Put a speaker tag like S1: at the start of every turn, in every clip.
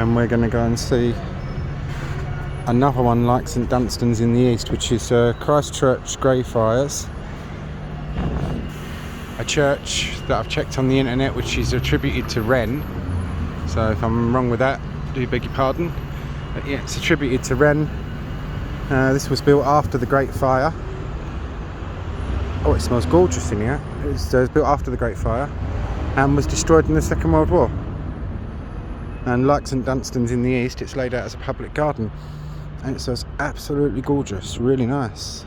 S1: and we're going to go and see another one like St Dunstan's in the east, which is Christ Church Greyfriars, a church that I've checked on the internet which is attributed to Wren. So if I'm wrong with that, do beg your pardon. But yeah, it's attributed to Wren. This was built after the Great Fire. Oh, it smells gorgeous in here. It was built after the Great Fire and was destroyed in the Second World War. And like St Dunstan's in the east, it's laid out as a public garden. And it smells absolutely gorgeous, really nice.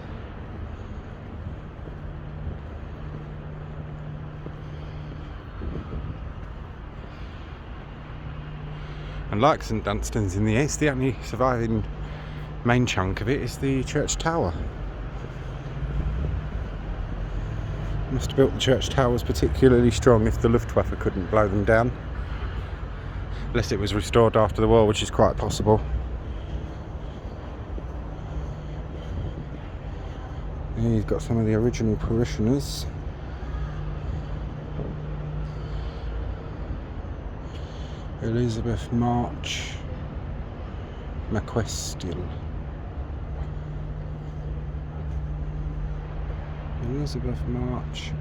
S1: And like St Dunstan's in the east, the only surviving main chunk of it is the church tower. Must have built the church towers particularly strong if the Luftwaffe couldn't blow them down. Unless it was restored after the war, which is quite possible. Here you've got some of the original parishioners. Elizabeth March McQuestill. Elizabeth March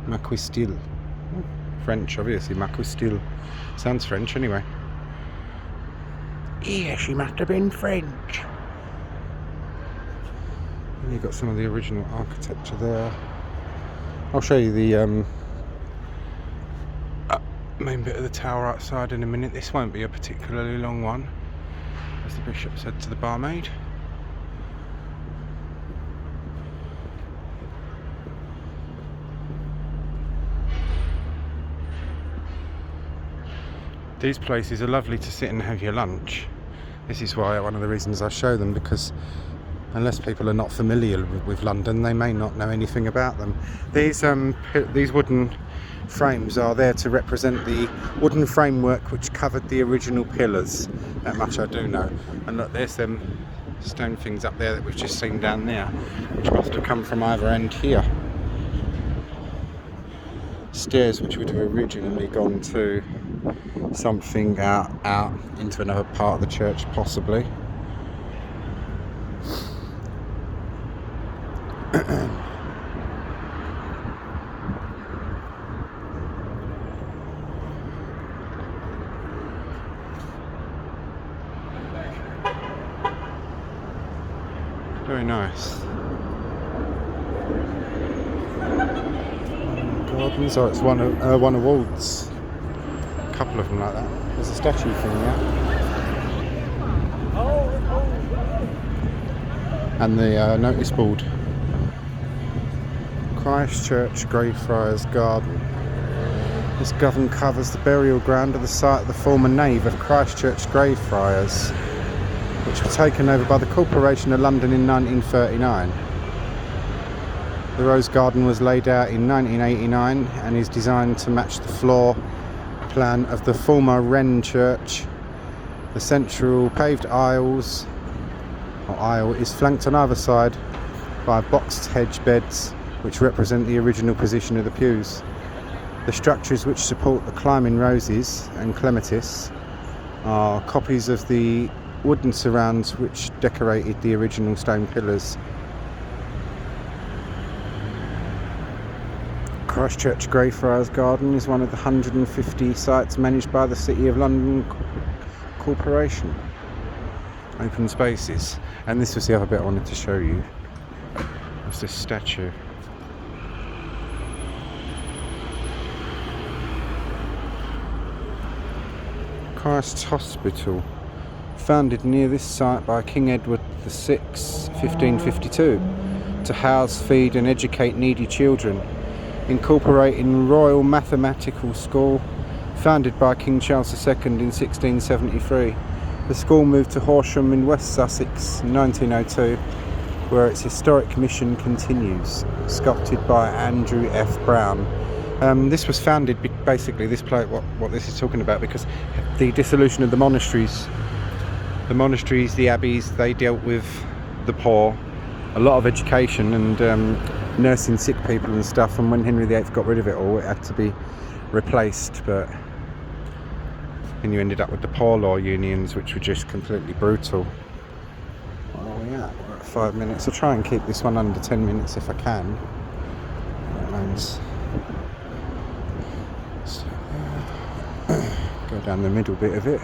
S1: McQuestill. French, obviously. McQuestill sounds French anyway. Yeah, she must have been French. And you've got some of the original architecture there. I'll show you the main bit of the tower outside in a minute. This won't be a particularly long one, as the bishop said to the barmaid. These places are lovely to sit and have your lunch. This is why one of the reasons I show them, because unless people are not familiar with London, they may not know anything about them. These wooden frames are there to represent the wooden framework which covered the original pillars. That much I do know. And look, there's them stone things up there that we've just seen down there, which must have come from either end here. Stairs which would have originally gone to something out into another part of the church, possibly. Very nice. Gardens. Oh, it's one of Wald's. A couple of them like that. There's a statue thing there. And the notice board. Christ Church Greyfriars Garden. This garden covers the burial ground of the site of the former nave of Christ Church Greyfriars, which was taken over by the Corporation of London in 1939. The rose garden was laid out in 1989 and is designed to match the floor plan of the former Wren Church. The central paved aisle is flanked on either side by boxed hedge beds which represent the original position of the pews. The structures which support the climbing roses and clematis are copies of the wooden surrounds which decorated the original stone pillars. Christ Church Greyfriars Garden is one of the 150 sites managed by the City of London Corporation. Open spaces. And this was the other bit I wanted to show you. Was this statue. Christ's Hospital, founded near this site by King Edward VI, 1552, to house, feed and educate needy children. Incorporating Royal Mathematical School, founded by King Charles II in 1673. The school moved to Horsham in West Sussex in 1902, where its historic mission continues, sculpted by Andrew F. Brown. This was founded, basically, this place, what this is talking about, because the dissolution of the monasteries, the abbeys, they dealt with the poor, a lot of education and nursing sick people and stuff, and when Henry VIII got rid of it all, it had to be replaced. But and you ended up with the poor law unions, which were just completely brutal. Where are we at? We're at 5 minutes. I'll try and keep this one under 10 minutes if I can. Go down the middle bit of it.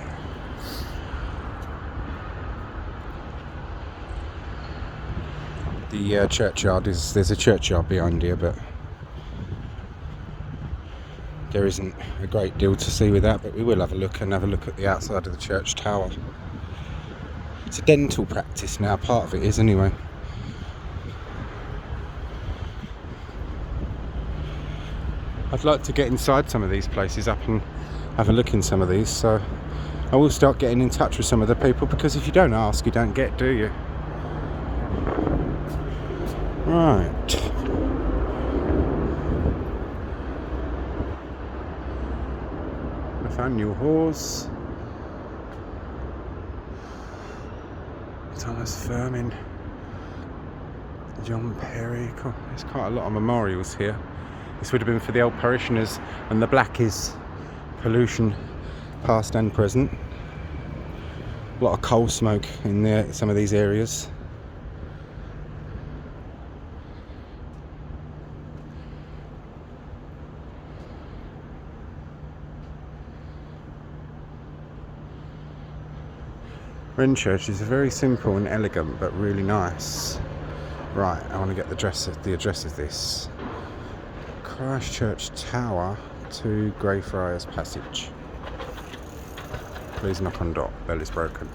S1: The churchyard there's a churchyard behind here, but there isn't a great deal to see with that, but we will have a look at the outside of the church tower. It's a dental practice now, part of it is anyway. I'd like to get inside some of these places up and have a look in some of these, so I will start getting in touch with some of the people, because if you don't ask, you don't get, do you? Right. Nathaniel Hawes. Thomas Firmin. John Perry. There's quite a lot of memorials here. This would have been for the old parishioners, and the black is pollution past and present. A lot of coal smoke in there, some of these areas. Wren Church is very simple and elegant, but really nice. Right, I want to get the address of this. Christ Church Tower to Greyfriars Passage. Please knock on dot. Bell is broken.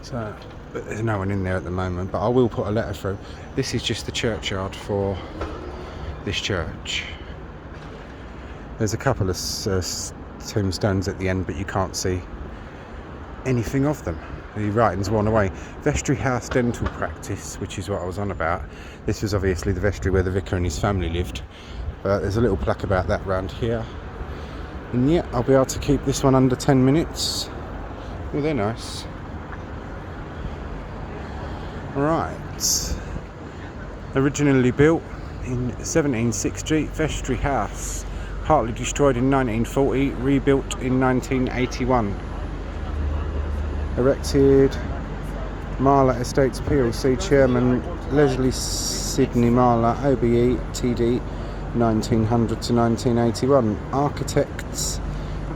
S1: So, but there's no one in there at the moment, but I will put a letter through. This is just the churchyard for this church. There's a couple of tombstones at the end, but you can't see anything of them. The writing's worn away. Vestry House Dental Practice, which is what I was on about. This was obviously the vestry where the vicar and his family lived. But there's a little plaque about that round here. And yeah, I'll be able to keep this one under 10 minutes. Oh, they're nice. Right. Originally built in 1760, Vestry House. Partly destroyed in 1940, rebuilt in 1981. Erected Marla Estates plc Chairman Leslie Sidney Marla, OBE TD 1900 to 1981. Architects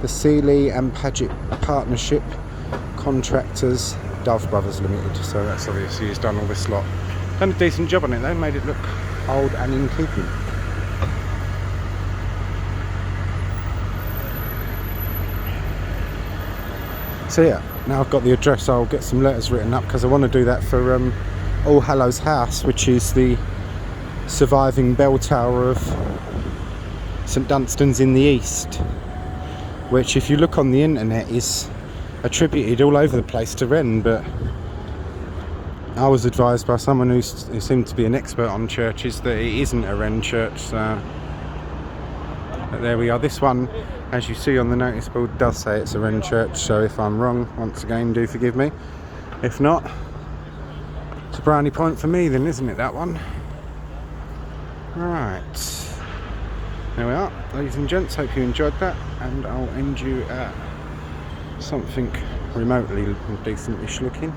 S1: the Seeley and Paget Partnership. Contractors Dove Brothers Limited. So that's obviously he's done all this lot. Done a decent job on it though, made it look old and in keeping. So yeah, now I've got the address, I'll get some letters written up, because I want to do that for All Hallows House, which is the surviving bell tower of St Dunstan's in the east, which if you look on the internet is attributed all over the place to Wren, but I was advised by someone who seemed to be an expert on churches that it isn't a Wren church, so but there we are. This one, as you see on the notice board, does say it's a Wren church, so if I'm wrong, once again, do forgive me. If not, it's a brownie point for me then, isn't it, that one? Right. There we are, ladies and gents, hope you enjoyed that, and I'll end you at something remotely decent-ish looking.